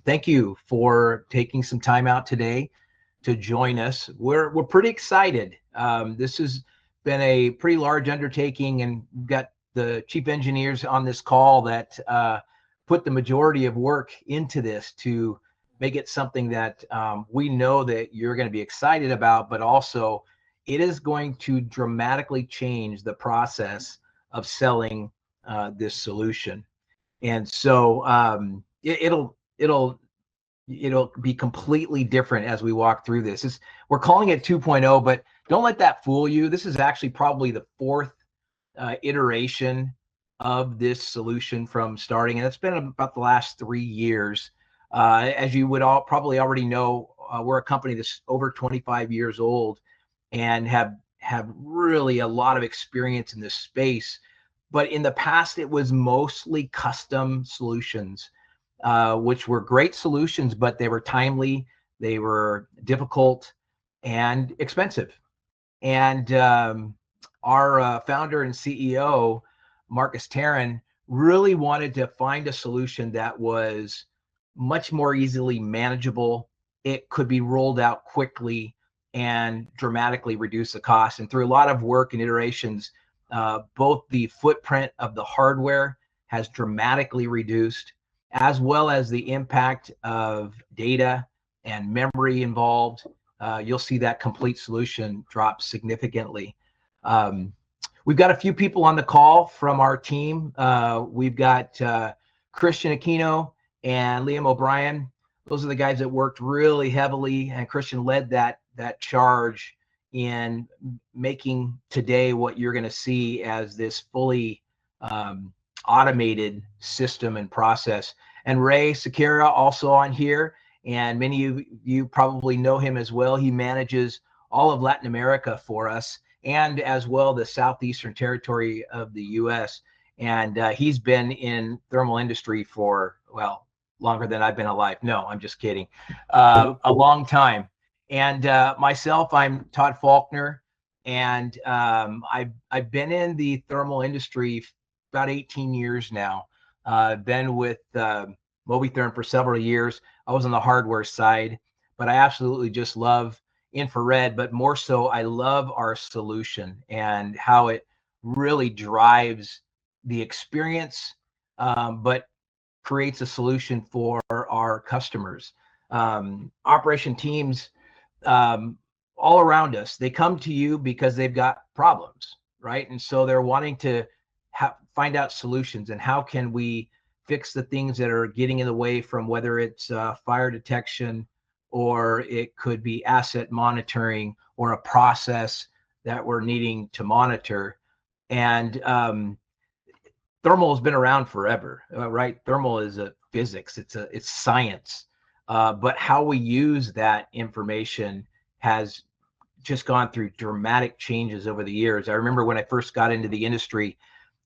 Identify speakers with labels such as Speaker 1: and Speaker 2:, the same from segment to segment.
Speaker 1: thank you for taking some time out today to join us. We're pretty excited. This has been a pretty large undertaking, and we've got the chief engineers on this call that put the majority of work into this to make it something that we know that you're going to be excited about, but also it is going to dramatically change the process of selling this solution. And so it'll be completely different as we walk through this. We're calling it 2.0, but don't let that fool you. This is actually probably the fourth iteration of this solution from starting, and it's been about the last 3 years. As you would all probably already know, we're a company that's over 25 years old and have really a lot of experience in this space. But in the past, it was mostly custom solutions, which were great solutions, but they were timely, they were difficult, and expensive. And our founder and CEO, Marcus Tarrant, really wanted to find a solution that was much more easily manageable. It could be rolled out quickly and dramatically reduce the cost. And through a lot of work and iterations, both the footprint of the hardware has dramatically reduced, as well as the impact of data and memory involved. You'll see that complete solution drop significantly. We've got a few people on the call from our team. We've got Christian Aquino and Liam O'Brien. Those are the guys that worked really heavily, and Christian led that charge in making today what you're going to see as this fully automated system and process. And Ray Sakira also on here, and many of you probably know him as well. He manages all of Latin America for us, and as well the southeastern territory of the US. And he's been in thermal industry for, well, longer than I've been alive. No, I'm just kidding. A long time. And myself, I'm Todd Faulkner, and I've been in the thermal industry about 18 years now. I've been with Mobitherm for several years. I was on the hardware side, but I absolutely just love infrared, but more so I love our solution and how it really drives the experience, but creates a solution for our customers. Operation teams all around us, they come to you because they've got problems, right? And so they're wanting to find out solutions, and how can we fix the things that are getting in the way, from whether it's fire detection, or it could be asset monitoring, or a process that we're needing to monitor. And thermal has been around forever, right? Thermal is a physics, it's science, but how we use that information has just gone through dramatic changes over the years. I remember when I first got into the industry,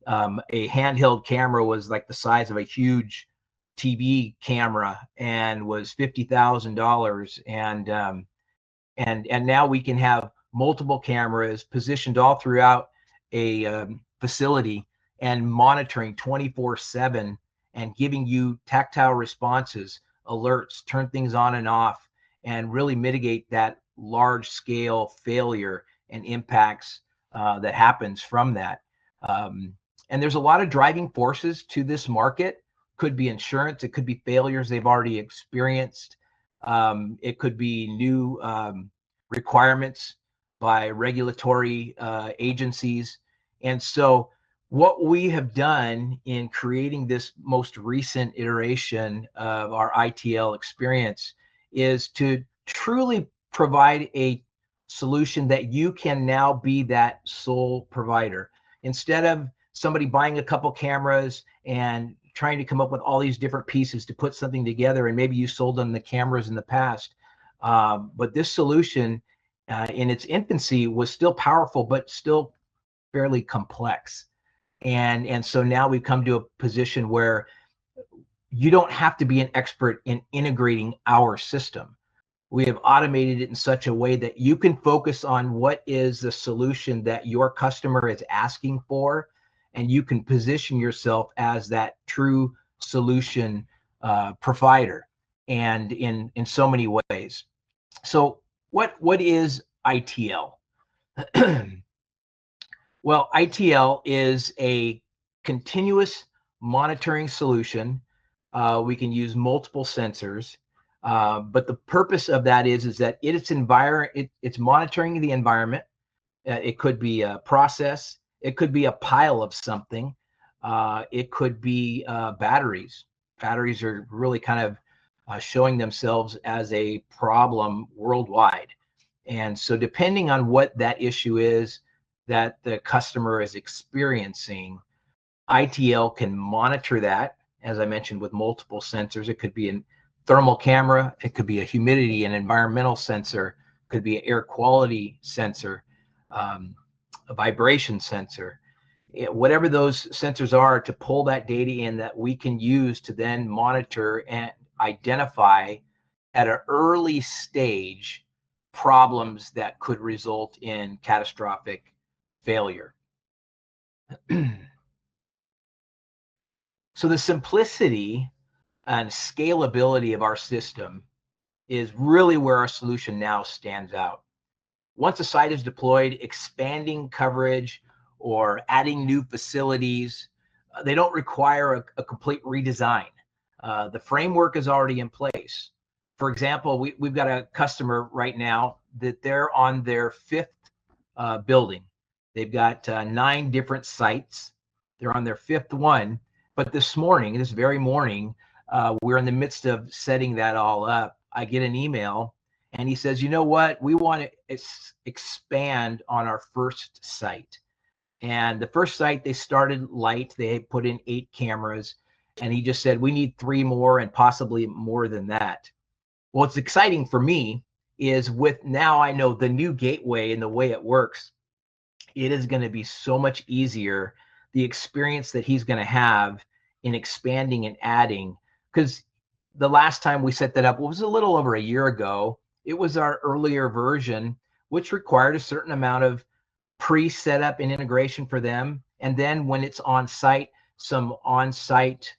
Speaker 1: a handheld camera was like the size of a huge TV camera and was $50,000, and now we can have multiple cameras positioned all throughout a facility and monitoring 24/7 and giving you tactile responses, alerts, turn things on and off, and really mitigate that large scale failure and impacts that happens from that. And there's a lot of driving forces to this market. Could be insurance, it could be failures they've already experienced. It could be new requirements by regulatory agencies. And so what we have done in creating this most recent iteration of our iTL experience is to truly provide a solution that you can now be that sole provider. Instead of somebody buying a couple cameras and trying to come up with all these different pieces to put something together, and maybe you sold them the cameras in the past. But this solution in its infancy was still powerful, but still fairly complex. And so now we've come to a position where you don't have to be an expert in integrating our system. We have automated it in such a way that you can focus on what is the solution that your customer is asking for, and you can position yourself as that true solution provider. and in so many ways. So what is ITL? Well, ITL is a continuous monitoring solution. We can use multiple sensors, but the purpose of that is that it's monitoring the environment. It could be a process. It could be a pile of something. It could be batteries. Batteries are really kind of showing themselves as a problem worldwide. And so, depending on what that issue is that the customer is experiencing, ITL can monitor that, as I mentioned, with multiple sensors. It could be a thermal camera, it could be a humidity and environmental sensor, it could be an air quality sensor, a vibration sensor. Whatever those sensors are, to pull that data in that we can use to then monitor and identify at an early stage problems that could result in catastrophic failure. So the simplicity and scalability of our system is really where our solution now stands out. Once a site is deployed, expanding coverage or adding new facilities, they don't require a complete redesign. The framework is already in place. For example, we've got a customer right now that they're on their fifth building. They've got 9 different sites. They're on their fifth one. But this very morning, we're in the midst of setting that all up. I get an email and he says, you know what? We want to expand on our first site. And the first site, they started light. They put in 8 cameras. And he just said, we need 3 more and possibly more than that. Well, what's exciting for me is with now I know the new gateway and the way it works, it is going to be so much easier, the experience that he's going to have in expanding and adding. Because the last time we set that up was a little over a year ago. It was our earlier version, which required a certain amount of pre-setup and integration for them. And then when it's on site, some on-site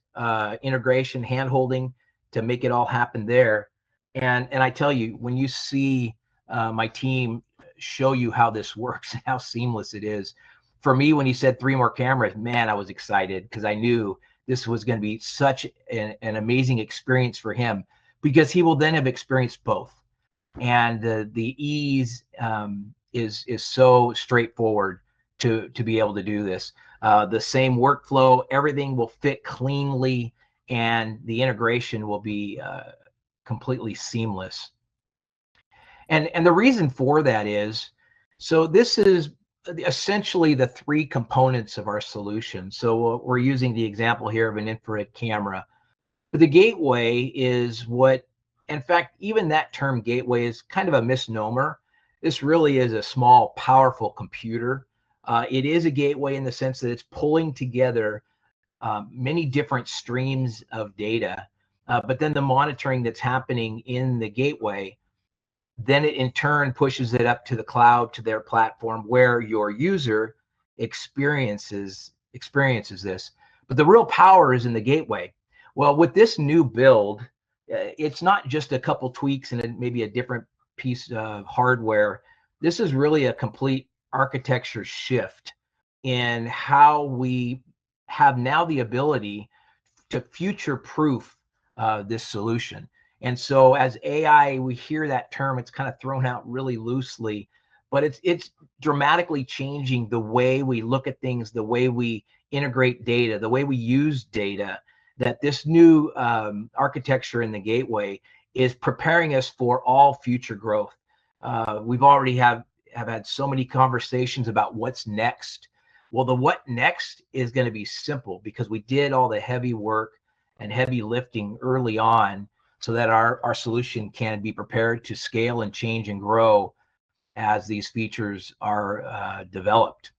Speaker 1: integration, hand-holding to make it all happen there. And I tell you, when you see my team show you how this works, how seamless it is. For me, when he said 3 more cameras, man, I was excited because I knew this was going to be such an amazing experience for him, because he will then have experienced both. And the ease is so straightforward to be able to do this. The same workflow, everything will fit cleanly, and the integration will be completely seamless. And the reason for that is, so this is essentially the 3 components of our solution. So we're using the example here of an infrared camera. But the gateway is what, in fact, even that term gateway is kind of a misnomer. This really is a small, powerful computer. It is a gateway in the sense that it's pulling together many different streams of data, but then the monitoring that's happening in the gateway, then it in turn pushes it up to the cloud, to their platform, where your user experiences this. But the real power is in the gateway. Well, with this new build, it's not just a couple tweaks and maybe a different piece of hardware. This is really a complete architecture shift in how we have now the ability to future-proof this solution. And so as AI, we hear that term, it's kind of thrown out really loosely, but it's dramatically changing the way we look at things, the way we integrate data, the way we use data, that this new architecture in the gateway is preparing us for all future growth. We've already have had so many conversations about what's next. Well, the what next is going to be simple, because we did all the heavy work and heavy lifting early on, so that our solution can be prepared to scale and change and grow as these features are developed.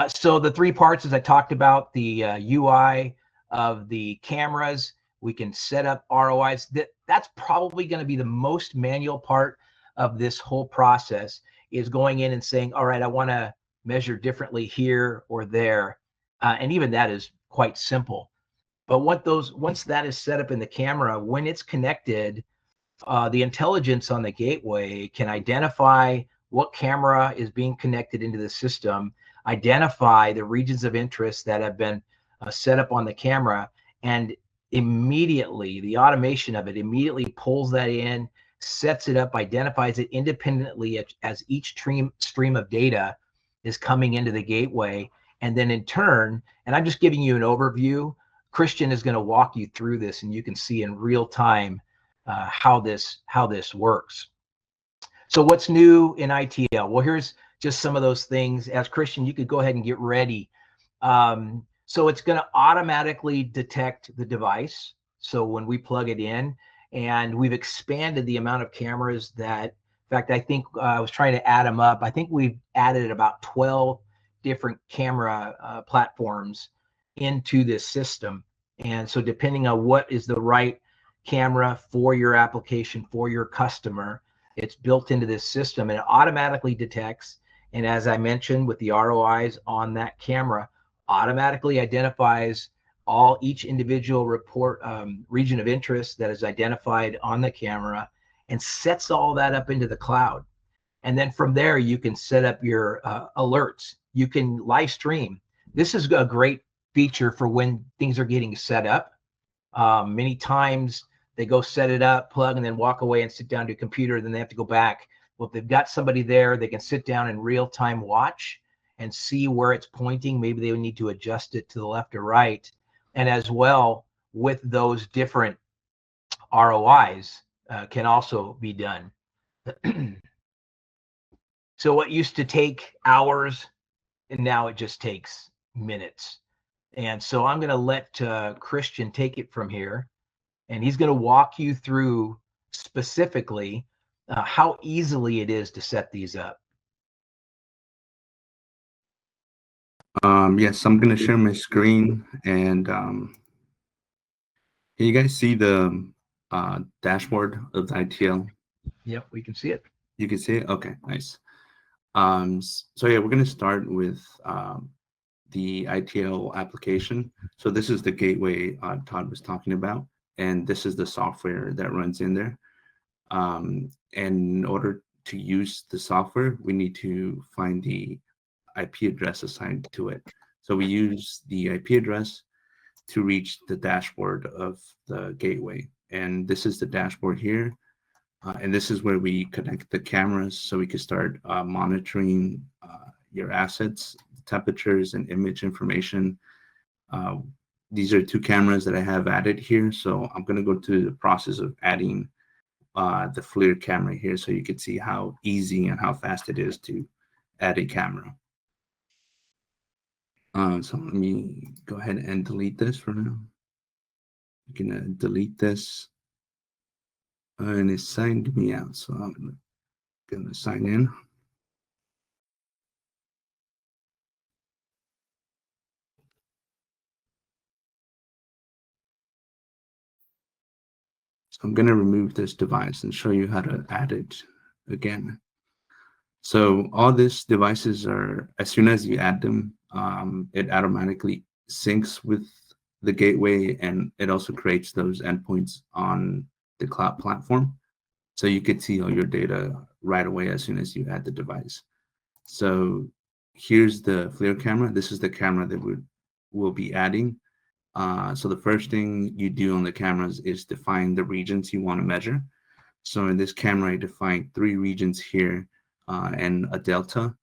Speaker 1: So the 3 parts, as I talked about, the UI of the cameras, we can set up ROIs. That's probably going to be the most manual part of this whole process, is going in and saying, all right, I want to measure differently here or there. And even that is quite simple. But once that is set up in the camera, when it's connected, the intelligence on the gateway can identify what camera is being connected into the system, identify the regions of interest that have been set up on the camera, and immediately the automation of it immediately pulls that in, sets it up, identifies it independently as each stream of data is coming into the gateway. And then in turn, and I'm just giving you an overview, Christian is going to walk you through this, and you can see in real time how this works. So what's new in ITL? Well, here's just some of those things. As Christian, you could go ahead and get ready. So it's going to automatically detect the device. So when we plug it in, and we've expanded the amount of cameras that, in fact, I think I was trying to add them up. I think we've added about 12 different camera platforms into this system. And so depending on what is the right camera for your application, for your customer, it's built into this system and it automatically detects. And as I mentioned, with the ROIs on that camera, automatically identifies each individual report region of interest that is identified on the camera and sets all that up into the cloud. And then from there, you can set up your alerts. You can live stream. This is a great feature for when things are getting set up. Many times they go set it up, plug, and then walk away and sit down to a computer. Then they have to go back. Well, if they've got somebody there, they can sit down and real time watch and see where it's pointing. Maybe they would need to adjust it to the left or right. And as well, with those different ROIs can also be done. So what used to take hours, and now it just takes minutes. And so I'm going to let Christian take it from here, and he's going to walk you through specifically how easily it is to set these up.
Speaker 2: Yes, I'm going to share my screen, and can you guys see the dashboard of the ITL?
Speaker 1: Yep, we can see it.
Speaker 2: You can see it? Okay, nice. So yeah, we're going to start with the ITL application. So this is the gateway Todd was talking about, and this is the software that runs in there. And in order to use the software, we need to find the IP address assigned to it. So we use the IP address to reach the dashboard of the gateway. And this is the dashboard here. And this is where we connect the cameras so we can start monitoring your assets, temperatures, and image information. These are two cameras that I have added here. So I'm going to go through the process of adding the FLIR camera here so you can see how easy and how fast it is to add a camera. So let me go ahead and delete this for now. I'm going to delete this. And it signed me out. So I'm going to sign in. So I'm going to remove this device and show you how to add it again. So all these devices are, as soon as you add them, it automatically syncs with the gateway, and it also creates those endpoints on the cloud platform. So you could see all your data right away as soon as you add the device. So here's the FLIR camera. This is the camera that we'll be adding. So the first thing you do on the cameras is define the regions you want to measure. So in this camera, I defined 3 regions here and a delta.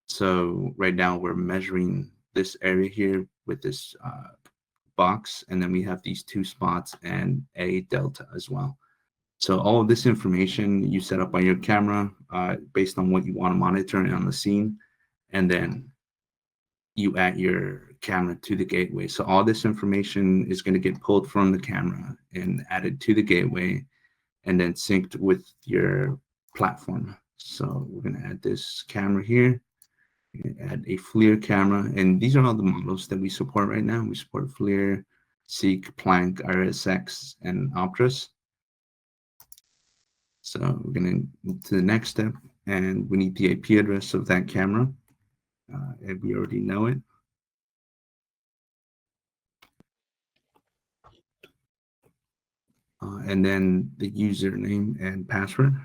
Speaker 2: So right now we're measuring this area here with this box, and then we have these 2 spots and a delta as well. So all of this information you set up on your camera based on what you want to monitor on the scene, and then you add your camera to the gateway. So all this information is going to get pulled from the camera and added to the gateway and then synced with your platform. So we're going to add this camera here, add a FLIR camera, and these are all the models that we support right now. We support FLIR, Seek, Planck, RSX, and Optras. So we're going to move to the next step, and we need the IP address of that camera, and we already know it. and then the username and password.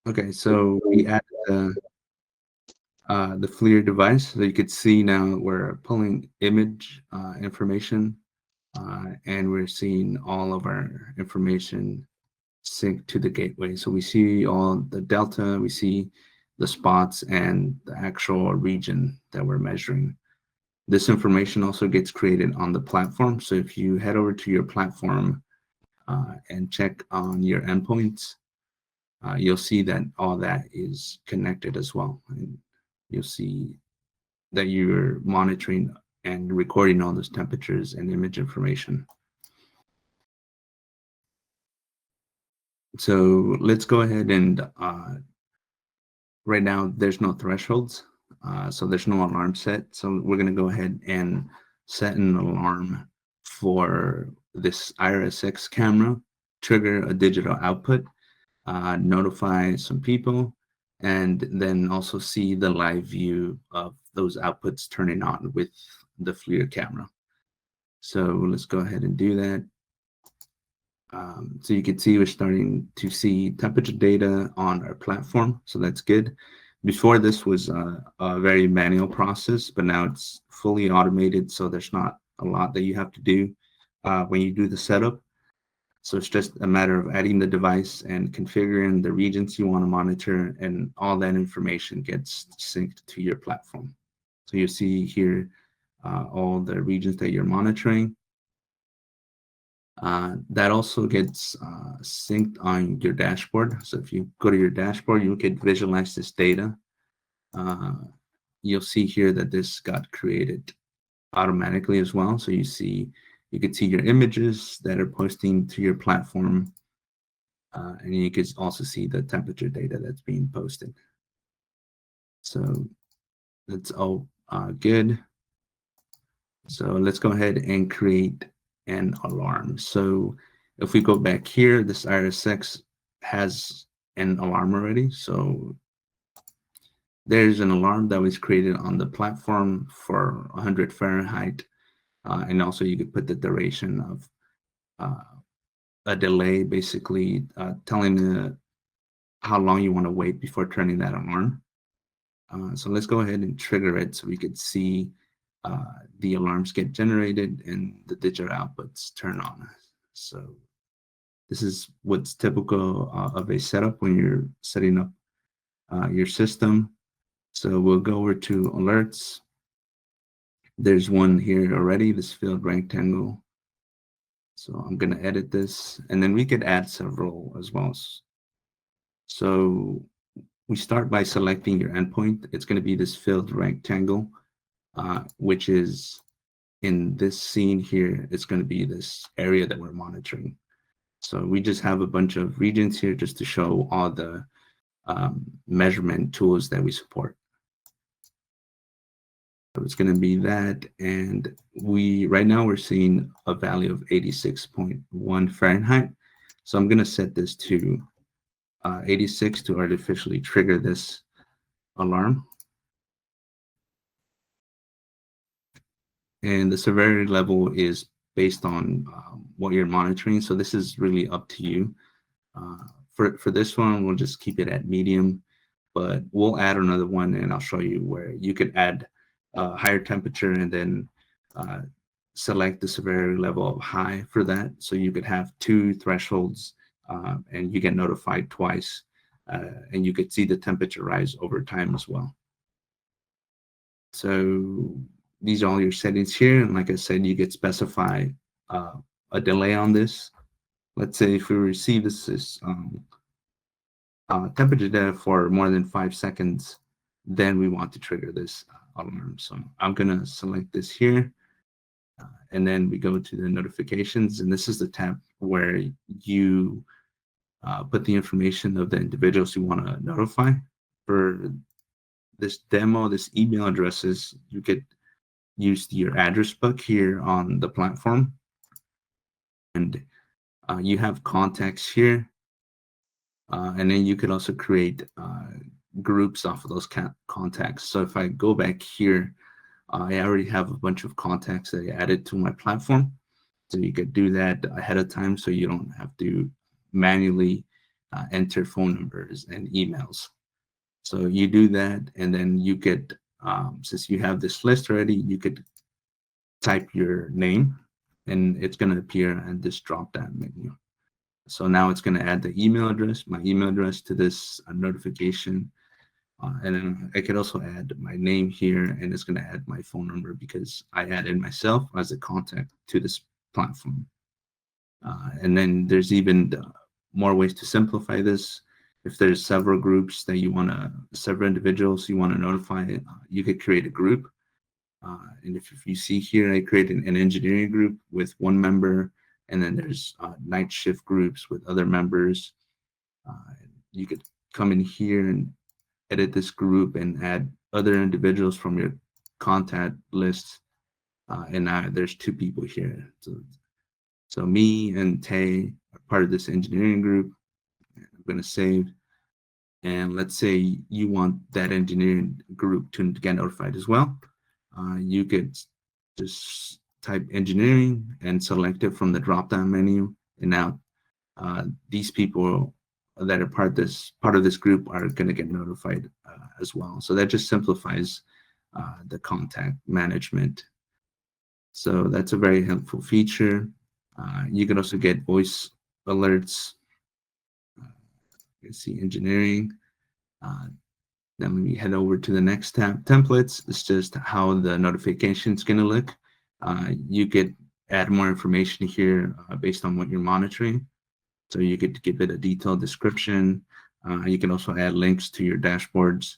Speaker 2: Okay, so we added the FLIR device. So you could see now we're pulling image information, and we're seeing all of our information sync to the gateway. So we see all the delta, we see the spots and the actual region that we're measuring. This information also gets created on the platform. So if you head over to your platform and check on your endpoints, you'll see that all that is connected as well. And you'll see that you're monitoring and recording all those temperatures and image information. So let's go ahead and right now there's no thresholds, so there's no alarm set. So we're going to go ahead and set an alarm for this IRSX camera, trigger a digital output, notify some people, and then also see the live view of those outputs turning on with the FLIR camera. So let's go ahead and do that. So you can see we're starting to see temperature data on our platform. So that's good. Before this was a very manual process, but now it's fully automated. So there's not a lot that you have to do when you do the setup. So it's just a matter of adding the device and configuring the regions you want to monitor, and all that information gets synced to your platform. So you see here all the regions that you're monitoring. That also gets synced on your dashboard. So if you go to your dashboard, you can visualize this data. You'll see here that this got created automatically as well. So you can see your images that are posting to your platform, and you can also see the temperature data that's being posted. So that's all good. So let's go ahead and create an alarm. So if we go back here, this IRSX has an alarm already. So there's an alarm that was created on the platform for 100 Fahrenheit. And also you could put the duration of a delay, basically telling how long you want to wait before turning that alarm. So let's go ahead and trigger it so we could see the alarms get generated and the digital outputs turn on. So this is what's typical of a setup when you're setting up your system. So we'll go over to alerts. There's one here already, this filled rectangle. So I'm going to edit this, and then we could add several as well. So we start by selecting your endpoint. It's going to be this filled rectangle, which is in this scene here. It's going to be this area that we're monitoring. So we just have a bunch of regions here just to show all the measurement tools that we support. So it's going to be that, and right now we're seeing a value of 86.1 Fahrenheit. So I'm going to set this to 86 to artificially trigger this alarm. And the severity level is based on what you're monitoring. So this is really up to you. For this one, we'll just keep it at medium, but we'll add another one, and I'll show you where you could add higher temperature and then select the severity level of high for that. So you could have two thresholds, and you get notified twice, and you could see the temperature rise over time as well. So these are all your settings here, and like I said, you could specify a delay on this. Let's say if we receive this temperature data for more than 5 seconds, then we want to trigger this alarm. So I'm going to select this here, and then we go to the notifications, and this is the tab where you put the information of the individuals you want to notify. for this demo, this email addresses, you could use your address book here on the platform, and you have contacts here, and then you could also create groups off of those contacts. So if I go back here, I already have a bunch of contacts that I added to my platform. So you could do that ahead of time so you don't have to manually enter phone numbers and emails. So you do that, and then you could, since you have this list already, you could type your name, and it's going to appear in this drop-down menu. So now it's going to add the email address, my email address to this notification. And then I could also add my name here, and it's going to add my phone number because I added myself as a contact to this platform. And then there's even more ways to simplify this. If there's several groups that you want to, several individuals you want to notify, you could create a group. And if you see here, I created an engineering group with one member, and then there's night shift groups with other members. You could come in here and edit this group and add other individuals from your contact list. And now there's two people here. So me and Tay are part of this engineering group. I'm going to save. And let's say you want that engineering group to get notified as well. You could just type engineering and select it from the drop-down menu. And now these people that are part of this group are going to get notified as well. So that just simplifies the contact management. So that's a very helpful feature. You can also get voice alerts. Let's see, engineering. Then when we head over to the next tab, templates, it's just how the notification is going to look. You could add more information here based on what you're monitoring. So you could give it a detailed description. You can also add links to your dashboards.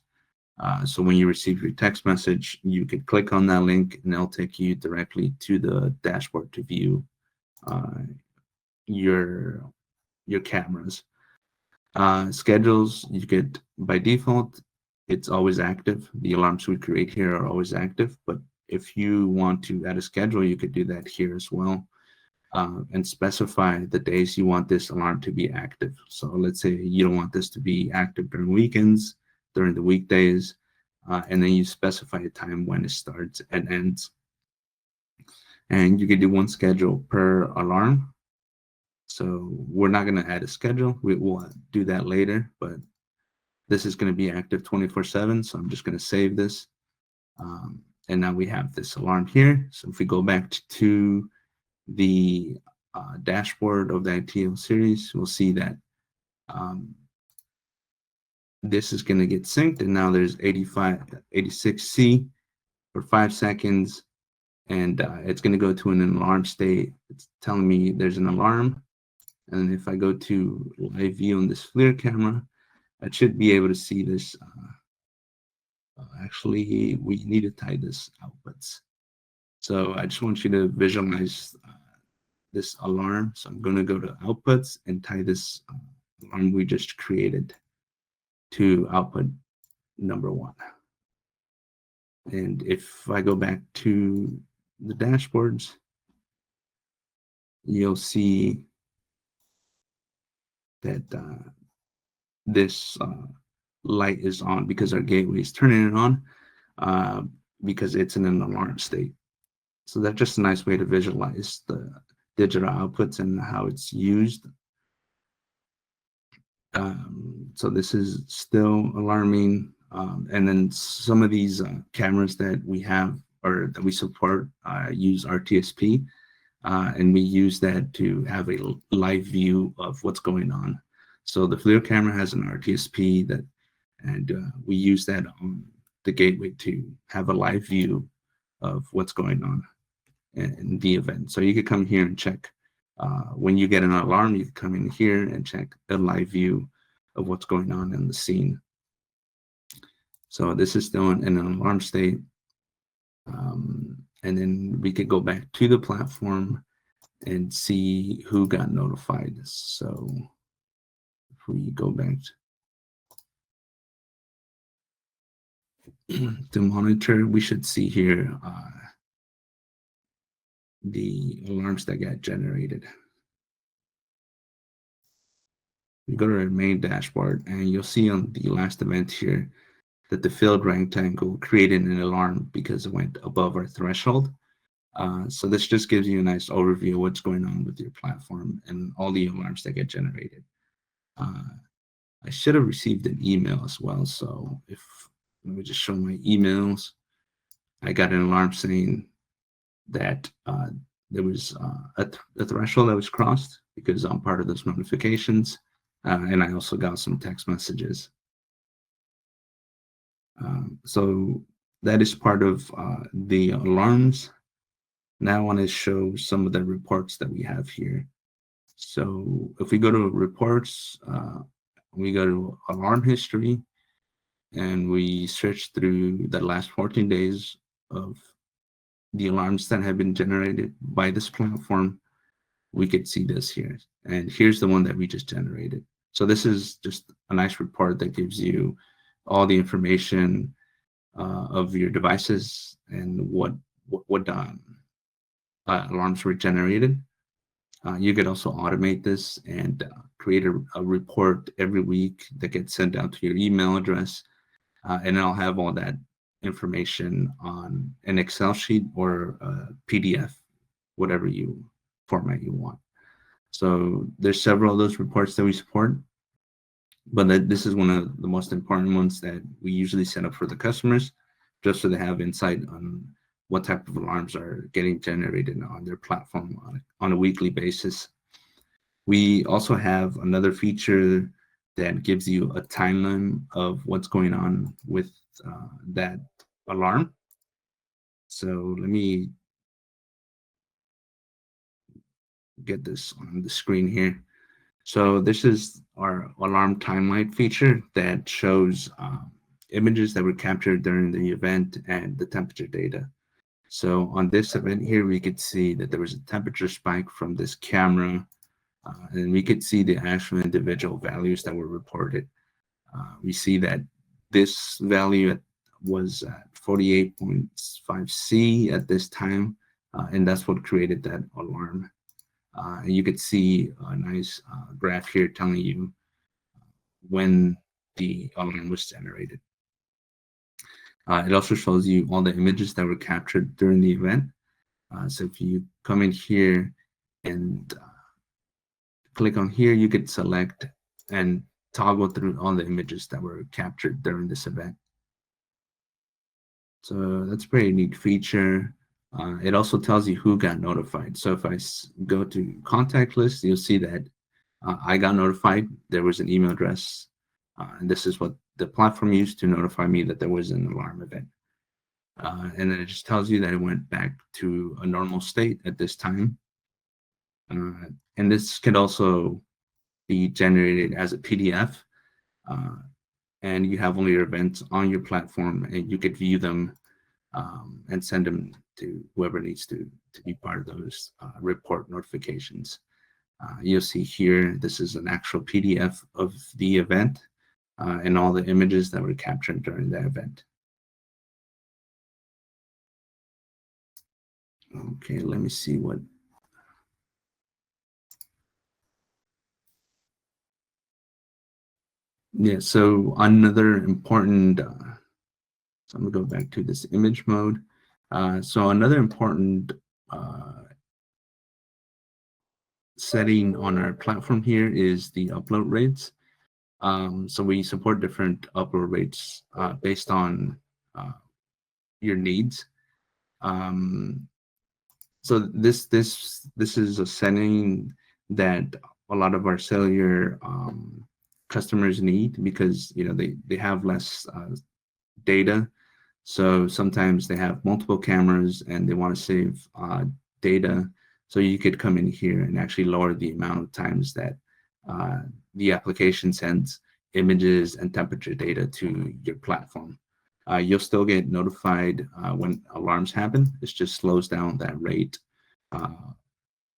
Speaker 2: So when you receive your text message, you could click on that link and it'll take you directly to the dashboard to view your cameras. Schedules, you could, by default, it's always active. The alarms we create here are always active, but if you want to add a schedule, you could do that here as well. And specify the days you want this alarm to be active. So let's say you don't want this to be active during weekends, during the weekdays, and then you specify a time when it starts and ends. And you can do one schedule per alarm. So we're not going to add a schedule. We will do that later, but this is going to be active 24/7. So I'm just going to save this. And now we have this alarm here. So if we go back to the dashboard of the iTL series, we'll see that this is going to get synced, and now there's 86C for 5 seconds, and it's going to go to an alarm state. It's telling me there's an alarm, and if I go to live view on this FLIR camera, I should be able to see this. Actually, we need to tie this outputs. So I just want you to visualize this alarm. So I'm going to go to outputs and tie this alarm we just created to output number 1. And if I go back to the dashboards, you'll see that this light is on because our gateway is turning it on because it's in an alarm state. So that's just a nice way to visualize the digital outputs and how it's used. So this is still alarming. And then some of these cameras that we have or that we support use RTSP, and we use that to have a live view of what's going on. So the FLIR camera has an RTSP that, and we use that on the gateway to have a live view of what's going on in the event. So you could come here and check when you get an alarm. You can come in here and check a live view of what's going on in the scene. So this is still in an alarm state. And then we could go back to the platform and see who got notified. So if we go back to monitor, we should see here the alarms that get generated. We go to our main dashboard, and you'll see on the last event here that the filled rectangle created an alarm because it went above our threshold. So this just gives you a nice overview of what's going on with your platform and all the alarms that get generated. I should have received an email as well. So if let me just show my emails. I got an alarm saying that there was a threshold that was crossed because I'm part of those notifications. And I also got some text messages. So that is part of the alarms. Now I want to show some of the reports that we have here. So if we go to reports, we go to alarm history, and we search through the last 14 days of the alarms that have been generated by this platform. We could see this here. And here's the one that we just generated. So this is just a nice report that gives you all the information of your devices and what alarms were generated. You could also automate this and create a report every week that gets sent out to your email address. And I'll have all that information on an Excel sheet or a PDF, whatever format you want. So there's several of those reports that we support, but this is one of the most important ones that we usually set up for the customers, just so they have insight on what type of alarms are getting generated on their platform on a weekly basis. We also have another feature that gives you a timeline of what's going on with that alarm. So let me get this on the screen here. So this is our alarm timeline feature that shows images that were captured during the event and the temperature data. So on this event here, we could see that there was a temperature spike from this camera, and we could see the actual individual values that were reported. We see that this value was at 48.5 C at this time, and that's what created that alarm. And you could see a nice graph here telling you when the alarm was generated. It also shows you all the images that were captured during the event. So if you come in here and click on here, you could select and toggle through all the images that were captured during this event. So that's a pretty neat feature. It also tells you who got notified. So if I go to contact list, you'll see that I got notified. There was an email address, and this is what the platform used to notify me that there was an alarm event. And then it just tells you that it went back to a normal state at this time. And this can also be generated as a PDF. And you have all your events on your platform, and you could view them and send them to whoever needs to be part of those report notifications. You'll see here, this is an actual PDF of the event and all the images that were captured during the event. Okay, let me see what. Yeah, so another important, so I'm gonna go back to this image mode. So another important setting on our platform here is the upload rates. So we support different upload rates based on your needs. So this is a setting that a lot of our cellular customers need because they have less data. So sometimes they have multiple cameras and they want to save data. So you could come in here and actually lower the amount of times that the application sends images and temperature data to your platform. You'll still get notified when alarms happen. It just slows down that rate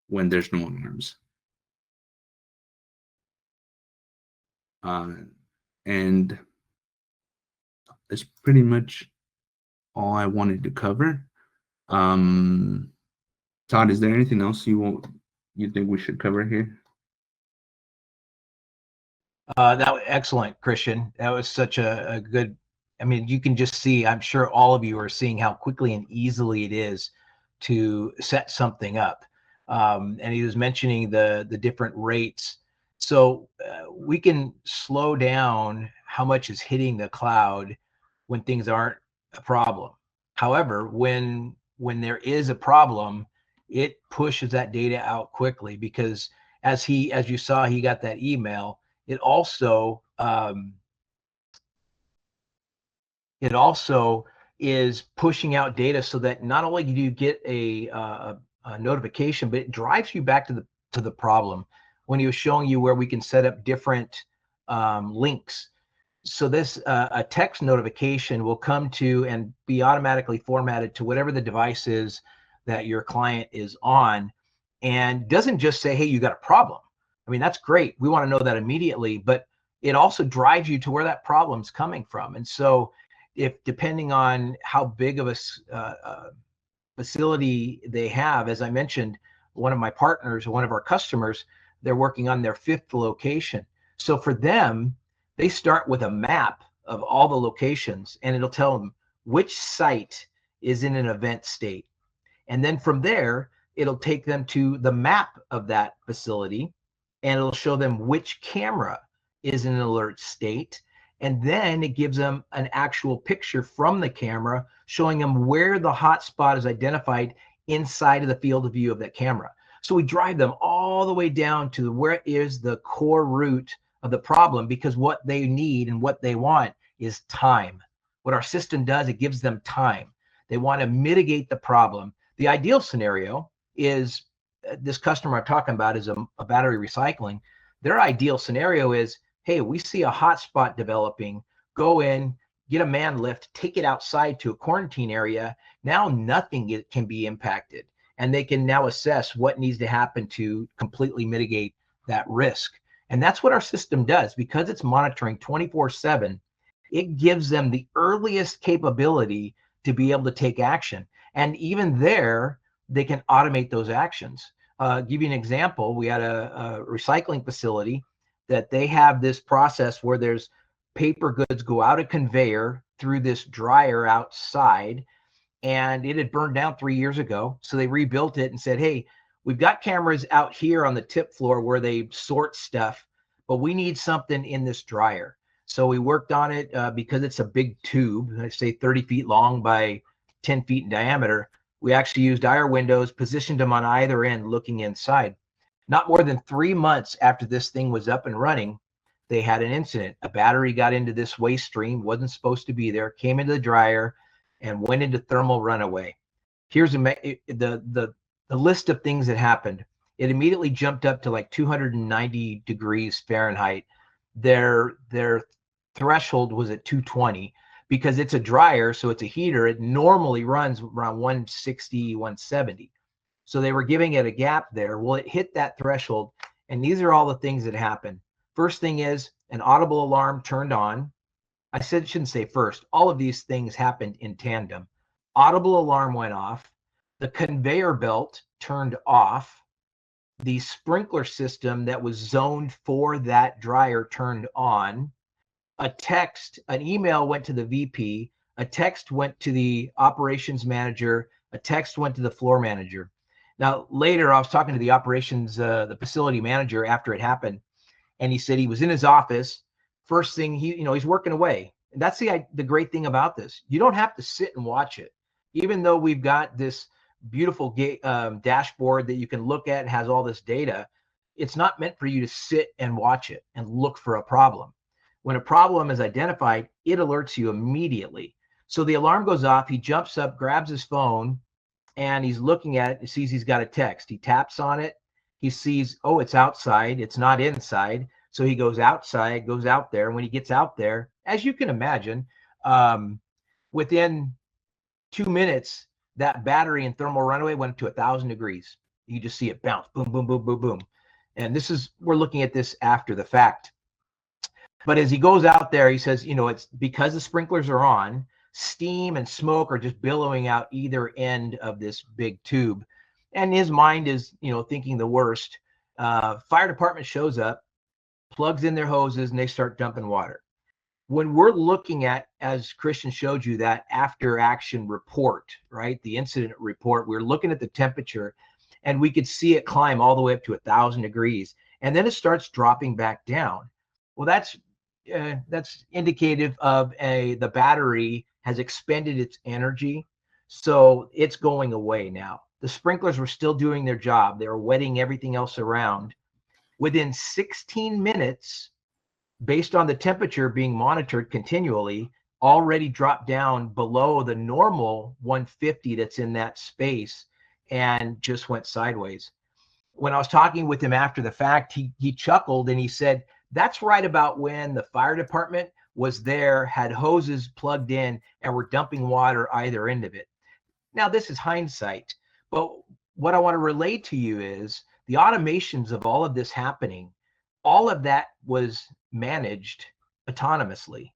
Speaker 2: when there's no alarms. And it's pretty much all I wanted to cover. Todd, is there anything else you think we should cover here?
Speaker 1: That was excellent, Christian. That was such a good. I mean, you can just see. I'm sure all of you are seeing how quickly and easily it is to set something up. And he was mentioning the different rates. So we can slow down how much is hitting the cloud when things aren't a problem. However, when there is a problem, it pushes that data out quickly because as you saw, he got that email. It also is pushing out data so that not only do you get a notification, but it drives you back to the problem when he was showing you where we can set up different links. So this a text notification will come to and be automatically formatted to whatever the device is that your client is on, and doesn't just say, hey, you got a problem. I mean, that's great. We want to know that immediately, but it also drives you to where that problem's coming from. And so if depending on how big of a facility they have, as I mentioned, one of my partners, one of our customers, they're working on their 5th location. So for them, they start with a map of all the locations, and it'll tell them which site is in an event state. And then from there, it'll take them to the map of that facility, and it'll show them which camera is in an alert state. And then it gives them an actual picture from the camera showing them where the hotspot is identified inside of the field of view of that camera. So we drive them all the way down to where is the core root of the problem, because what they need and what they want is time. What our system does, it gives them time. They want to mitigate the problem. The ideal scenario is this customer I'm talking about is a battery recycling. Their ideal scenario is, hey, we see a hotspot developing, go in, get a man lift, take it outside to a quarantine area. Now nothing can be impacted. And they can now assess what needs to happen to completely mitigate that risk. And that's what our system does. Because it's monitoring 24/7, it gives them the earliest capability to be able to take action. And even there, they can automate those actions. Give you an example. We had a recycling facility that they have this process where there's paper goods go out a conveyor through this dryer outside, and it had burned down 3 years ago. So they rebuilt it and said, hey, we've got cameras out here on the tip floor where they sort stuff, but we need something in this dryer. So we worked on it because it's a big tube, I say 30 feet long by 10 feet in diameter. We actually used our windows, positioned them on either end, looking inside. Not more than 3 months after this thing was up and running, they had an incident. A battery got into this waste stream, wasn't supposed to be there, came into the dryer, and went into thermal runaway. Here's the list of things that happened. It immediately jumped up to like 290 degrees Fahrenheit. Their threshold was at 220 because it's a dryer, so it's a heater. It normally runs around 160, 170. So they were giving it a gap there. Well, it hit that threshold, and these are all the things that happened. First thing is an audible alarm turned on. I shouldn't say first. All of these things happened in tandem. Audible alarm went off. The conveyor belt turned off. The sprinkler system that was zoned for that dryer turned on. An email went to the VP. A text went to the operations manager. A text went to the floor manager. Now, later, I was talking to the operations, the facility manager after it happened, and he said he was in his office. First thing, he's working away. And that's the great thing about this. You don't have to sit and watch it. Even though we've got this beautiful dashboard that you can look at and has all this data, it's not meant for you to sit and watch it and look for a problem. When a problem is identified, it alerts you immediately. So the alarm goes off. He jumps up, grabs his phone, and he's looking at it. He sees he's got a text. He taps on it. He sees, oh, it's outside. It's not inside. So he goes outside, goes out there. When he gets out there, as you can imagine, within 2 minutes, that battery in thermal runaway went to 1,000 degrees. You just see it bounce, boom, boom, boom, boom, boom. And we're looking at this after the fact. But as he goes out there, he says, it's because the sprinklers are on. steam and smoke are just billowing out either end of this big tube. And his mind is, thinking the worst. Fire department shows up, plugs in their hoses, and they start dumping water. When we're looking at, as Christian showed you, that after action report, right, the incident report, we're looking at the temperature, and we could see it climb all the way up to 1,000 degrees, and then it starts dropping back down. Well, that's indicative of the battery has expended its energy, so it's going away now. The sprinklers were still doing their job. They were wetting everything else around. Within 16 minutes, based on the temperature being monitored continually, already dropped down below the normal 150 that's in that space and just went sideways. When I was talking with him after the fact, he chuckled and he said, that's right about when the fire department was there, had hoses plugged in, and were dumping water either end of it. Now, this is hindsight, but what I want to relate to you is the automations of all of this happening. All of that was managed autonomously.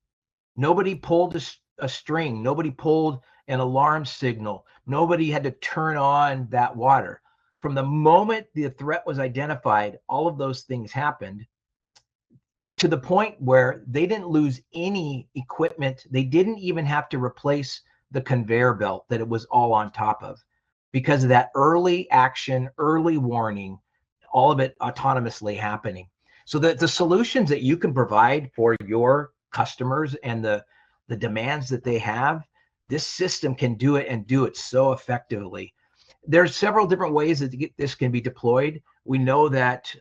Speaker 1: Nobody pulled a string. Nobody pulled an alarm signal. Nobody had to turn on that water. From the moment the threat was identified, all of those things happened, to the point where they didn't lose any equipment. They didn't even have to replace the conveyor belt that it was all on top of, because of that early action, early warning, all of it autonomously happening. So that the solutions that you can provide for your customers and the demands that they have, this system can do it, and do it so effectively. There's several different ways that this can be deployed. We know that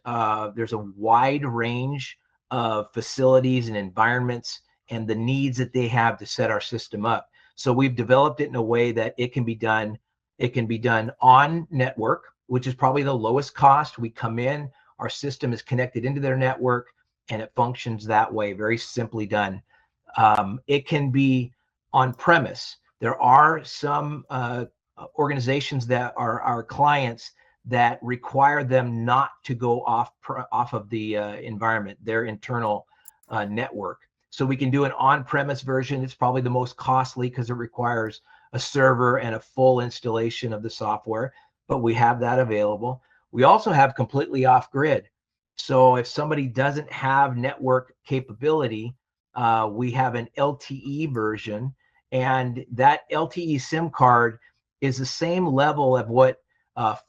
Speaker 1: there's a wide range of facilities and environments and the needs that they have to set our system up. So we've developed it in a way that it can be done. It can be done on network, which is probably the lowest cost. We come in, our system is connected into their network, and it functions that way, very simply done. It can be on premise. There are some organizations that are our clients that require them not to go off of the environment, their internal network. So we can do an on-premise version. It's probably the most costly because it requires a server and a full installation of the software, but we have that available. We also have completely off-grid. So if somebody doesn't have network capability, we have an LTE version, and that LTE SIM card is the same level of what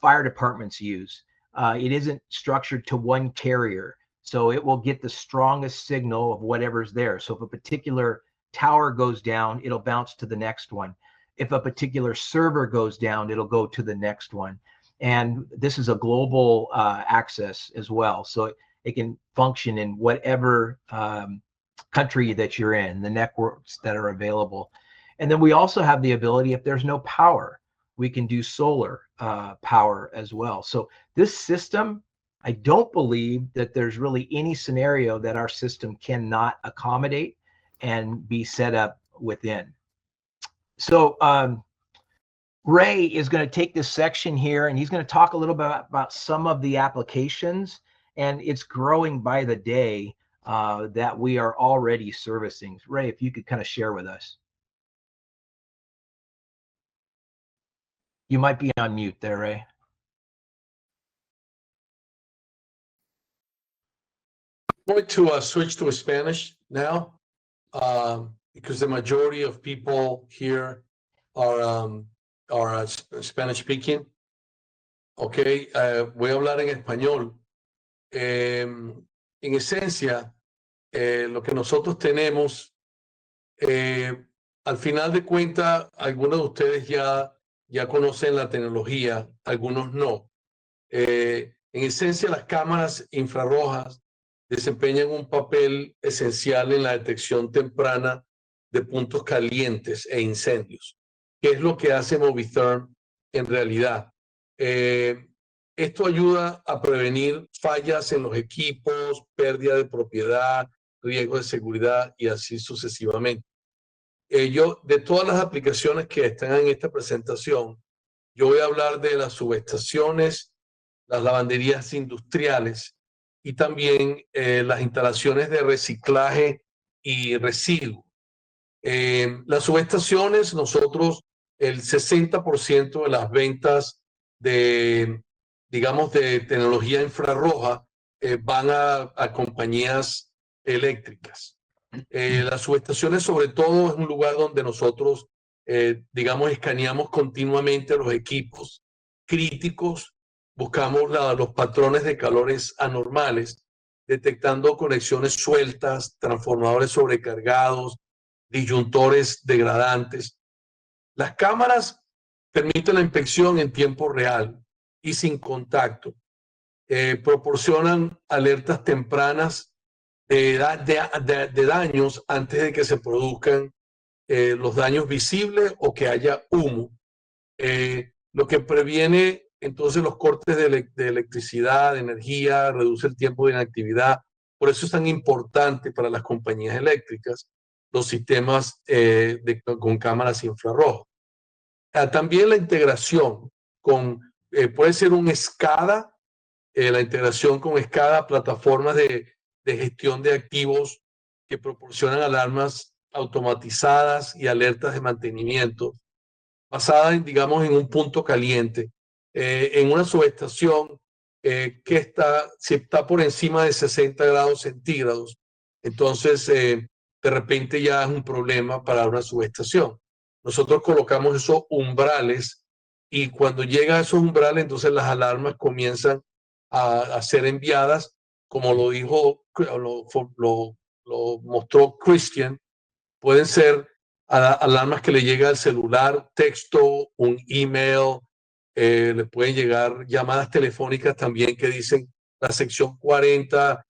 Speaker 1: fire departments use. It isn't structured to one carrier, so it will get the strongest signal of whatever's there. So if a particular tower goes down, it'll bounce to the next one. If a particular server goes down, it'll go to the next one. And this is a global access as well, so it can function in whatever country that you're in, the networks that are available. And then we also have the ability, if there's no power, we can do solar power as well. So this system, I don't believe that there's really any scenario that our system cannot accommodate and be set up within. So Ray is going to take this section here, and he's going to talk a little bit about some of the applications, and it's growing by the day that we are already servicing. Ray, if you could kind of share with us. You might be on mute there, Ray.
Speaker 3: I'm going to switch to Spanish now because the majority of people here are Spanish speaking. Okay, voy a hablar en español. En esencia, lo que nosotros tenemos, al final de cuentas, algunos de ustedes ya conocen la tecnología, algunos no. En esencia, las cámaras infrarrojas desempeñan un papel esencial en la detección temprana de puntos calientes e incendios, que es lo que hace Movitherm en realidad. Esto ayuda a prevenir fallas en los equipos, pérdida de propiedad, riesgos de seguridad y así sucesivamente. De todas las aplicaciones que están en esta presentación, yo voy a hablar de las subestaciones, las lavanderías industriales y también las instalaciones de reciclaje y residuo. Las subestaciones, nosotros el 60% de las ventas de, digamos, de tecnología infrarroja van a compañías eléctricas. Las subestaciones, sobre todo, es un lugar donde nosotros, digamos, escaneamos continuamente los equipos críticos, buscamos los patrones de calores anormales, detectando conexiones sueltas, transformadores sobrecargados, disyuntores degradantes. Las cámaras permiten la inspección en tiempo real y sin contacto. Proporcionan alertas tempranas de daños antes de que se produzcan los daños visibles o que haya humo. Lo que previene entonces los cortes de electricidad, de energía, reduce el tiempo de inactividad. Por eso es tan importante para las compañías eléctricas los sistemas con cámaras infrarrojas. También la integración puede ser un SCADA, la integración con SCADA, plataformas de gestión de activos que proporcionan alarmas automatizadas y alertas de mantenimiento, basada en, digamos, en un punto caliente, en una subestación si está por encima de 60 grados centígrados, entonces de repente ya es un problema para una subestación. Nosotros colocamos esos umbrales y cuando llega a esos umbrales, entonces las alarmas comienzan a ser enviadas, como lo dijo, lo mostró Christian. Pueden ser alarmas que le llega al celular, texto, un email, le pueden llegar llamadas telefónicas también que dicen la sección 40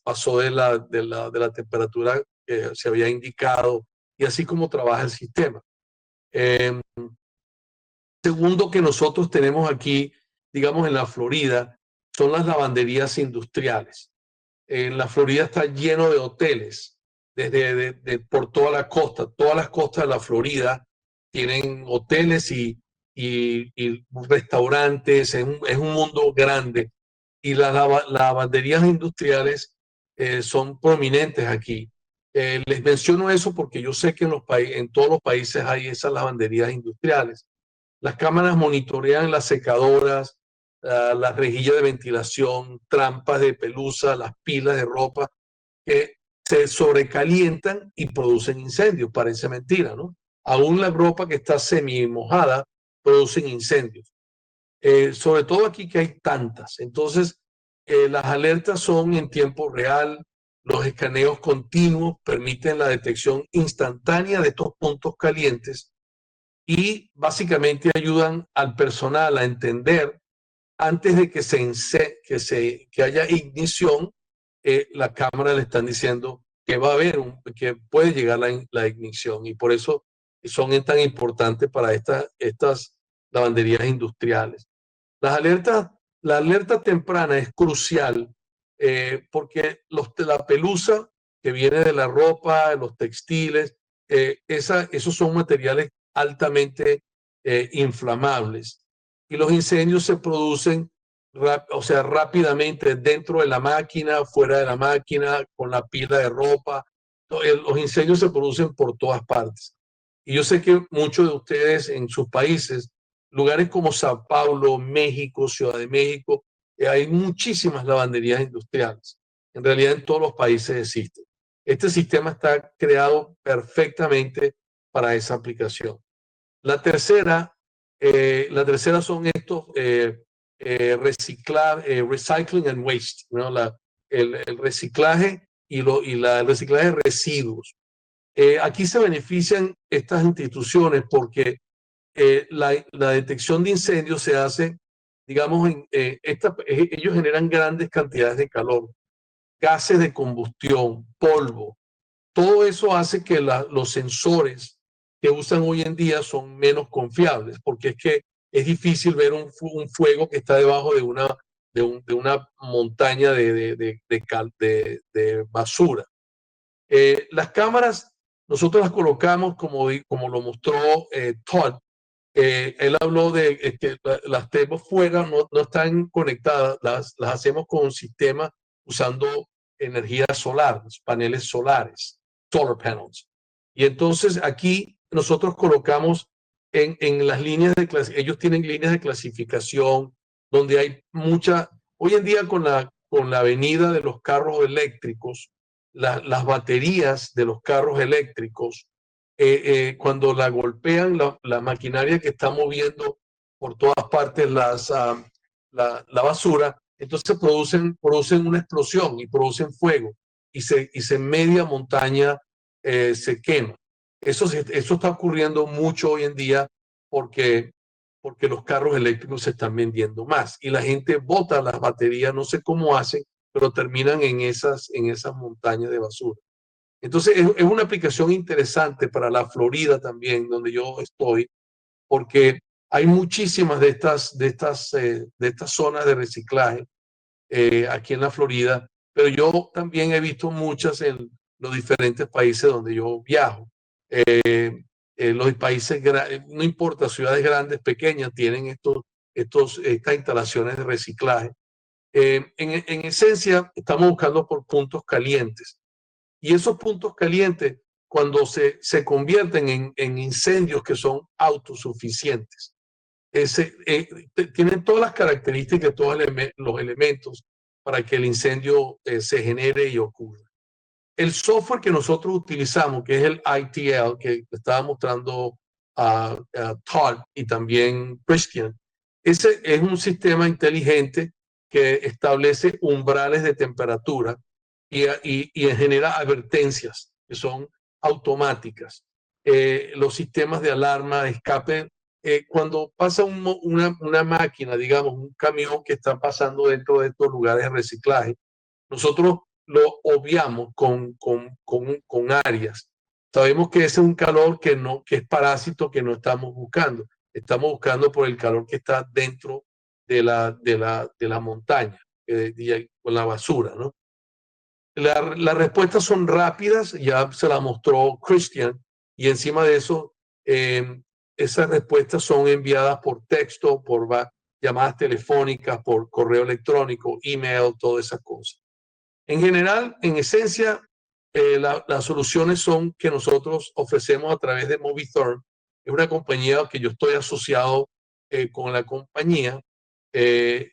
Speaker 3: pasó de la temperatura que se había indicado, y así como trabaja el sistema. Segundo que nosotros tenemos aquí, digamos en la Florida, son las lavanderías industriales. En la Florida está lleno de hoteles por toda la costa. Todas las costas de la Florida tienen hoteles y restaurantes. Es un mundo grande. Y las lavanderías industriales son prominentes aquí. Les menciono eso porque yo sé que en todos los países hay esas lavanderías industriales. Las cámaras monitorean las secadoras, las rejillas de ventilación, trampas de pelusa, las pilas de ropa que se sobrecalientan y producen incendios. Parece mentira, ¿no? Aún la ropa que está semi mojada producen incendios. Sobre todo aquí que hay tantas. Entonces, las alertas son en tiempo real. Los escaneos continuos permiten la detección instantánea de estos puntos calientes y básicamente ayudan al personal a entender antes de que haya ignición. La cámara le están diciendo que va a haber que puede llegar la ignición, y por eso son tan importantes para estas lavanderías industriales. La alerta temprana es crucial porque la pelusa que viene de la ropa, de los textiles, esos son materiales altamente inflamables, y los incendios se producen rápidamente dentro de la máquina, fuera de la máquina, con la pila de ropa. Los incendios se producen por todas partes. Y yo sé que muchos de ustedes en sus países, lugares como Sao Paulo, México, Ciudad de México, hay muchísimas lavanderías industriales. En realidad en todos los países existen. Este sistema está creado perfectamente para esa aplicación. La tercera son estos recycling and waste, ¿no? El reciclaje el reciclaje de residuos. Aquí se benefician estas instituciones porque la detección de incendios se hace, digamos, ellos generan grandes cantidades de calor, gases de combustión, polvo. Todo eso hace que los sensores que usan hoy en día son menos confiables, porque es que es difícil ver un fuego que está debajo de una montaña de basura. Las cámaras, nosotros las colocamos como lo mostró Todd. Él habló de que las tenemos fuera, no están conectadas, las hacemos con un sistema usando energía solar, paneles solares, solar panels. Y entonces aquí nosotros colocamos en las líneas de clasificación, ellos tienen líneas de clasificación donde hay mucha, hoy en día con la venida de los carros eléctricos, las baterías de los carros eléctricos, cuando la golpean, la maquinaria que está moviendo por todas partes la basura, entonces producen una explosión y producen fuego y se media montaña se quema. Eso está ocurriendo mucho hoy en día porque, porque los carros eléctricos se están vendiendo más y la gente bota las baterías, no sé cómo hacen, pero terminan en esas montañas de basura. Entonces es una aplicación interesante para la Florida también, donde yo estoy, porque hay muchísimas de estas zonas de reciclaje aquí en la Florida, pero yo también he visto muchas en los diferentes países donde yo viajo. Los países, no importa, ciudades grandes, pequeñas, tienen estas instalaciones de reciclaje. En esencia, estamos buscando por puntos calientes. Y esos puntos calientes, cuando se convierten en incendios que son autosuficientes, tienen todas las características, todos los elementos para que el incendio se genere y ocurra. El software que nosotros utilizamos, que es el iTL, que estaba mostrando a Todd y también Christian, ese es un sistema inteligente que establece umbrales de temperatura y genera advertencias que son automáticas. Los sistemas de alarma, de escape, cuando pasa una máquina, digamos, un camión que está pasando dentro de estos lugares de reciclaje, nosotros lo obviamos con áreas. Sabemos que ese es un calor que es parásito que no estamos buscando. Estamos buscando por el calor que está dentro de la montaña, con la basura, ¿no? Las respuestas son rápidas, ya se la mostró Christian, y encima de eso, esas respuestas son enviadas por texto, por llamadas telefónicas, por correo electrónico, email, todas esas cosas. En general, en esencia, las soluciones son que nosotros ofrecemos a través de Movitherm. Es una compañía que yo estoy asociado con la compañía. Es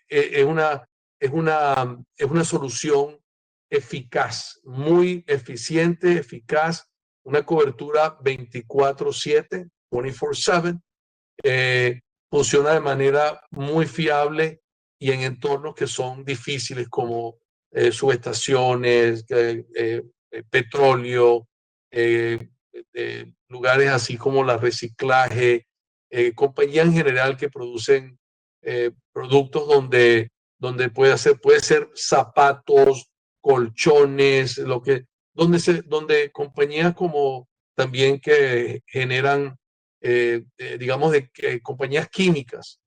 Speaker 3: es una solución eficaz, muy eficiente, eficaz, una cobertura 24/7, 24/7. Funciona de manera muy fiable y en entornos que son difíciles como subestaciones, petróleo, lugares así como la reciclaje, compañías en general que producen productos donde puede ser zapatos, colchones, donde compañías como también que generan, digamos, compañías químicas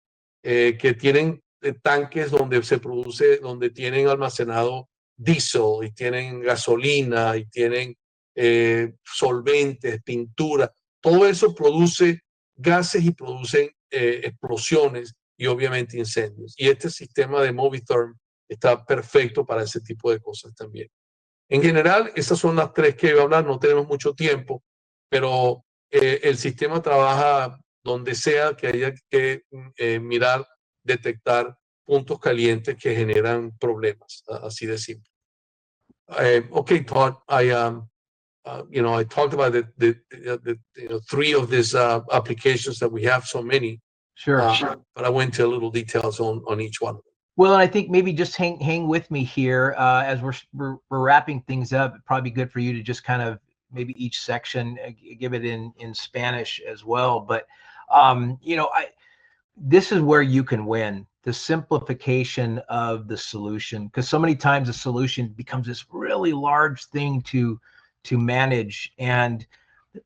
Speaker 3: que tienen tanques donde se produce, donde tienen almacenado diésel y tienen gasolina y tienen solventes, pintura, todo eso produce gases y producen explosiones y obviamente incendios. Y este sistema de Movitherm está perfecto para ese tipo de cosas también. En general, esas son las tres que voy a hablar, no tenemos mucho tiempo, pero el sistema trabaja donde sea que haya que mirar, detectar puntos calientes que generan problemas, así de simple. Okay, Todd, I talked about three of these applications that we have, so many.
Speaker 1: Sure.
Speaker 3: But I went into a little details on each one of them.
Speaker 1: Well, and I think maybe just hang with me here as we're wrapping things up. It'd probably be good for you to just kind of maybe each section give it in Spanish as well. But this is where you can win, the simplification of the solution, because so many times the solution becomes this really large thing to manage, and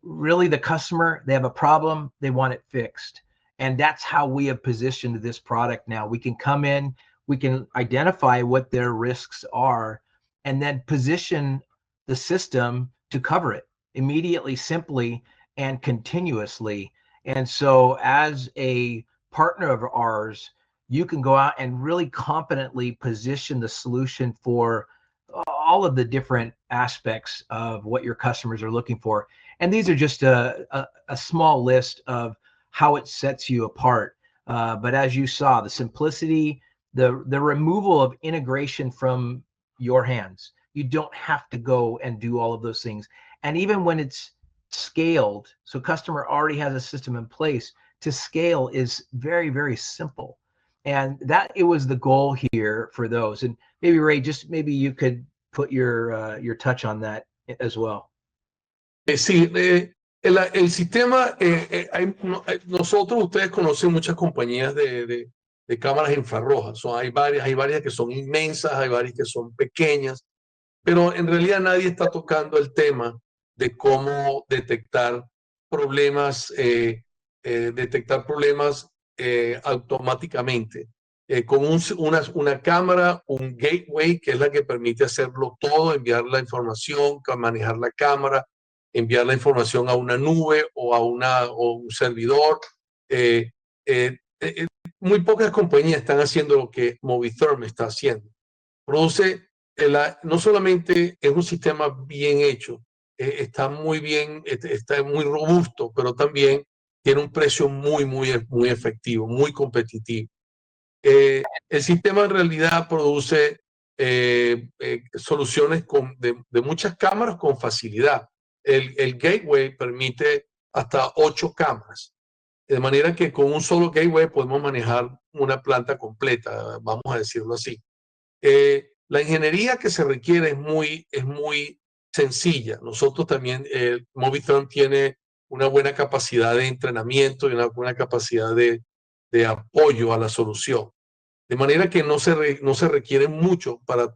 Speaker 1: really the customer, they have a problem, they want it fixed. And that's how we have positioned this product now. We can come in, we can identify what their risks are, and then position the system to cover it immediately, simply, and continuously. And so as a partner of ours, you can go out and really confidently position the solution for all of the different aspects of what your customers are looking for. And these are just a small list of how it sets you apart. But as you saw, the simplicity, the removal of integration from your hands. You don't have to go and do all of those things. And even when it's scaled, so customer already has a system in place, to scale is very, very simple. And that it was the goal here for those. And maybe Ray, just maybe you could put your touch on that as well.
Speaker 3: Sí, el sistema, nosotros, ustedes conocen muchas compañías de cámaras infrarrojas. Hay varias que son inmensas, hay varias que son pequeñas, pero en realidad nadie está tocando el tema de cómo detectar problemas, automáticamente. Con una cámara, un gateway, que es la que permite hacerlo todo, enviar la información, manejar la cámara, enviar la información a una nube o un servidor. Muy pocas compañías están haciendo lo que Movitherm está haciendo. Produce, no solamente es un sistema bien hecho, está muy bien, está muy robusto, pero también tiene un precio muy efectivo, muy competitivo. El sistema en realidad produce soluciones de muchas cámaras con facilidad. El gateway permite hasta 8 cámaras, de manera que con un solo gateway podemos manejar una planta completa, vamos a decirlo así. La ingeniería que se requiere es muy sencilla. Nosotros también, Movitherm tiene una buena capacidad de entrenamiento y una buena capacidad de apoyo a la solución. De manera que no se requiere mucho para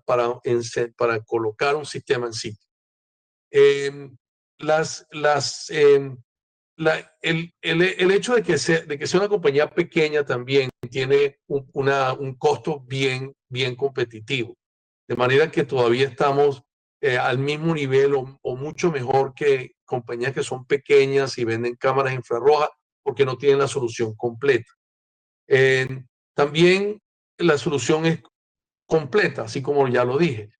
Speaker 3: colocar un sistema en sitio. El hecho de que sea una compañía pequeña también tiene un costo bien competitivo. De manera que todavía estamos al mismo nivel o mucho mejor que compañías que son pequeñas y venden cámaras infrarrojas porque no tienen la solución completa. También la solución es completa, así como ya lo dije.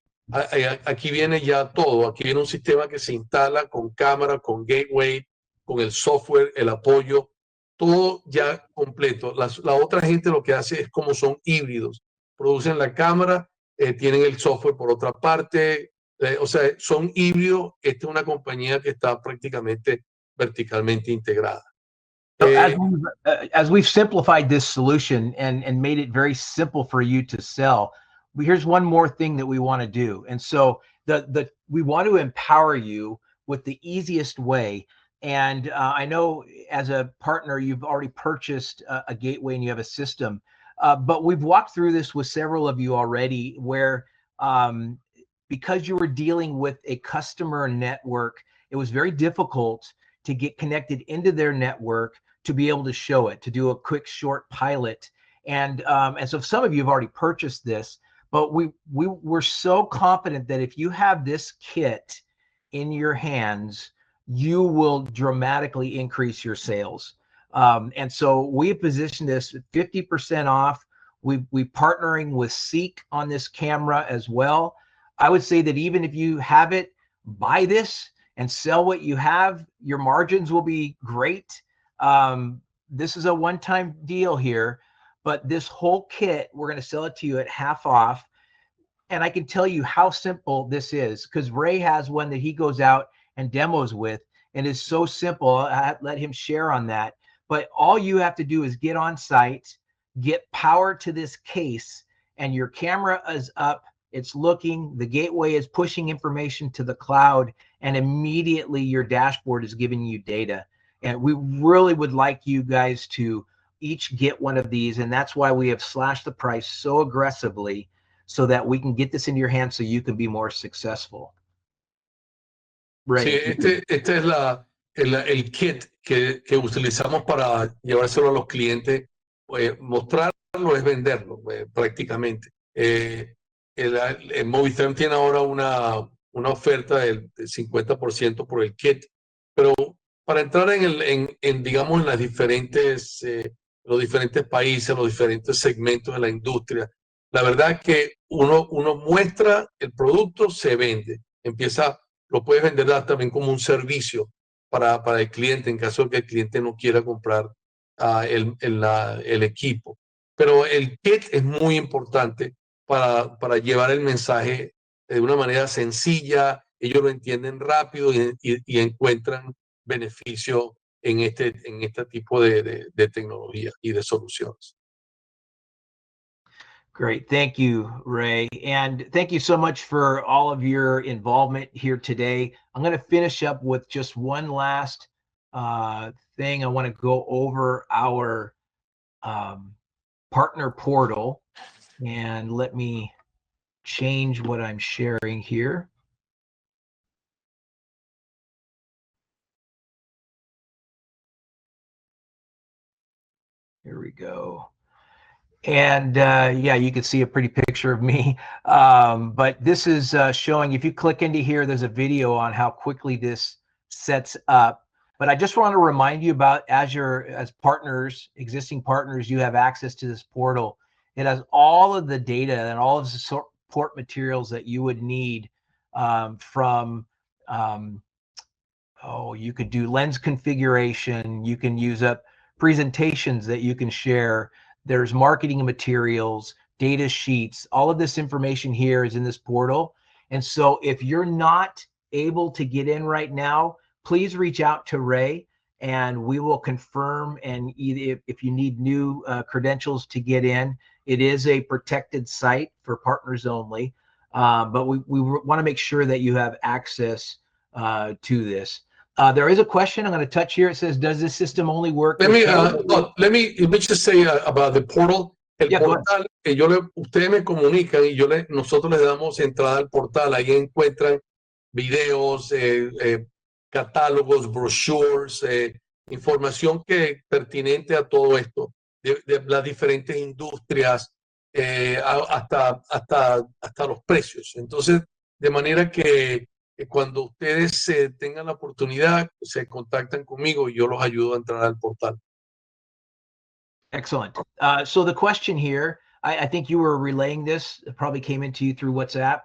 Speaker 3: Aquí viene ya todo. Aquí viene un sistema que se instala con cámara, con gateway, con el software, el apoyo, todo ya completo. La otra gente lo que hace es como son híbridos. Producen la cámara, tienen el software por otra parte. O sea, son híbridos. Esta es una compañía que está prácticamente verticalmente integrada.
Speaker 1: So as we've simplified this solution and made it very simple for you to sell, here's one more thing that we want to do. And so we want to empower you with the easiest way. And I know as a partner, you've already purchased a gateway and you have a system, but we've walked through this with several of you already where because you were dealing with a customer network, it was very difficult to get connected into their network to be able to show it, to do a quick short pilot. And so some of you have already purchased this, but we're so confident that if you have this kit in your hands, you will dramatically increase your sales. And so we positioned this at 50% off. We're partnering with Seek on this camera as well. I would say that even if you have it, buy this and sell what you have. Your margins will be great. This is a one-time deal here, but this whole kit, we're going to sell it to you at half off. And I can tell you how simple this is because Ray has one that he goes out and demos with, and it's so simple. I let him share on that. But all you have to do is get on site, get power to this case, and your camera is up. It's looking, the gateway is pushing information to the cloud, and immediately your dashboard is giving you data. And we really would like you guys to each get one of these. And that's why we have slashed the price so aggressively so that we can get this into your hands so you can be more successful. Right.
Speaker 3: Sí, este es el kit que utilizamos para llevárselo a los clientes. Mostrarlo es venderlo, prácticamente. El Movitherm tiene ahora una oferta del 50% por el kit, pero para entrar digamos, en los diferentes países, los diferentes segmentos de la industria, la verdad es que uno muestra el producto, se vende. lo puedes vender también como un servicio para el cliente en caso de que el cliente no quiera comprar el equipo. Pero el kit es muy importante para llevar el mensaje de una manera sencilla, ellos lo entienden rápido y encuentran beneficio en este tipo de tecnología y de soluciones.
Speaker 1: Great. Thank you, Ray. And thank you so much for all of your involvement here today. I'm going to finish up with just one last thing. I want to go over our partner portal, and let me change what I'm sharing here. Here we go. And yeah, you can see a pretty picture of me. But this is showing, if you click into here, there's a video on how quickly this sets up. But I just want to remind you about as partners, existing partners, you have access to this portal. It has all of the data and all of the support materials that you would need you could do lens configuration, you can use up presentations that you can share. There's marketing materials, data sheets, all of this information here is in this portal. And so if you're not able to get in right now, please reach out to Ray and we will confirm. And if you need new credentials to get in, it is a protected site for partners only. But we want to make sure that you have access to this. There is a question I'm going to touch here. It says, does this system only work?
Speaker 3: Let me just say about the portal. El portal que ustedes me comunican y nosotros les damos entrada al portal. Ahí encuentran videos, catálogos, brochures, información pertinente a todo esto, de las diferentes industrias, hasta los precios. Entonces, de manera que cuando ustedes tengan la oportunidad, se contactan conmigo y yo los ayudo a entrar al portal.
Speaker 1: Excellent. So the question here, I think you were relaying this, it probably came into you through WhatsApp.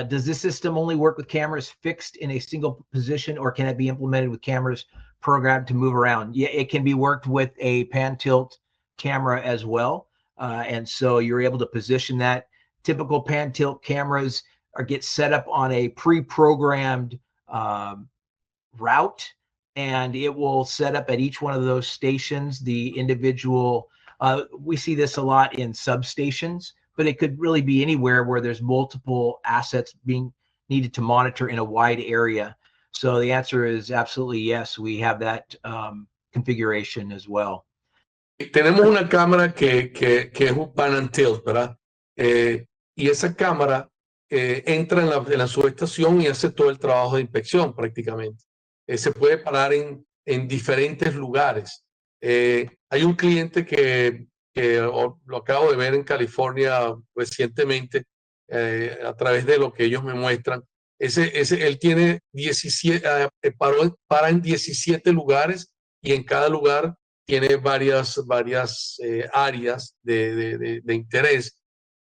Speaker 1: Does this system only work with cameras fixed in a single position, or can it be implemented with cameras programmed to move around? Yeah, it can be worked with a pan tilt camera as well. And so you're able to position that. Typical pan tilt cameras get set up on a pre-programmed route, and it will set up at each one of those stations the individual. We see this a lot in substations, but it could really be anywhere where there's multiple assets being needed to monitor in a wide area. So the answer is absolutely yes. We have that configuration as well.
Speaker 3: Tenemos una cámara que es un pan and tilt, ¿verdad? Y esa cámara entra en la subestación y hace todo el trabajo de inspección prácticamente. Se puede parar en diferentes lugares. Hay un cliente que lo acabo de ver en California recientemente, a través de lo que ellos me muestran. Él tiene 17, para en 17 lugares y en cada lugar tiene varias áreas de interés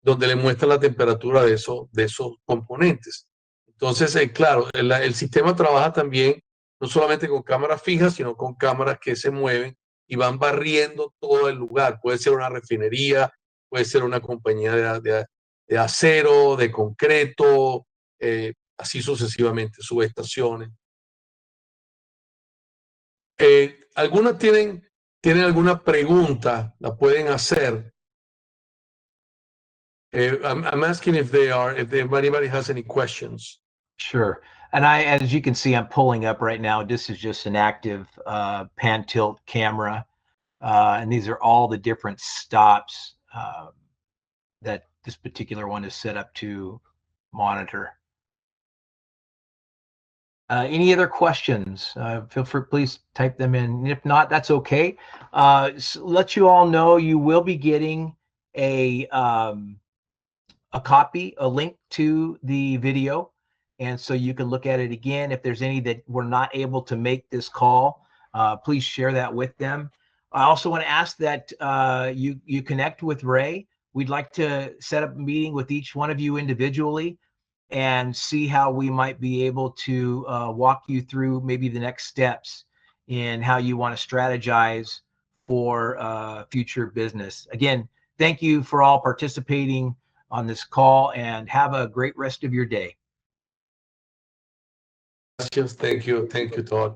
Speaker 3: donde le muestra la temperatura de esos componentes. Entonces, claro, el sistema trabaja también no solamente con cámaras fijas, sino con cámaras que se mueven y van barriendo todo el lugar. Puede ser una refinería, puede ser una compañía de acero, de concreto, así sucesivamente, subestaciones. Algunas tienen alguna pregunta, la pueden hacer. I'm asking if anybody has any questions.
Speaker 1: Sure. And as you can see, I'm pulling up right now. This is just an active pan tilt camera. And these are all the different stops that this particular one is set up to monitor. Any other questions? Feel free, please type them in. If not, that's okay. So let you all know you will be getting a link to the video. And so you can look at it again. If there's any that were not able to make this call, please share that with them. I also want to ask that you connect with Ray. We'd like to set up a meeting with each one of you individually and see how we might be able to walk you through maybe the next steps in how you want to strategize for future business. Again, thank you for all participating on this call, and have a great rest of your day.
Speaker 3: Thank you, Todd.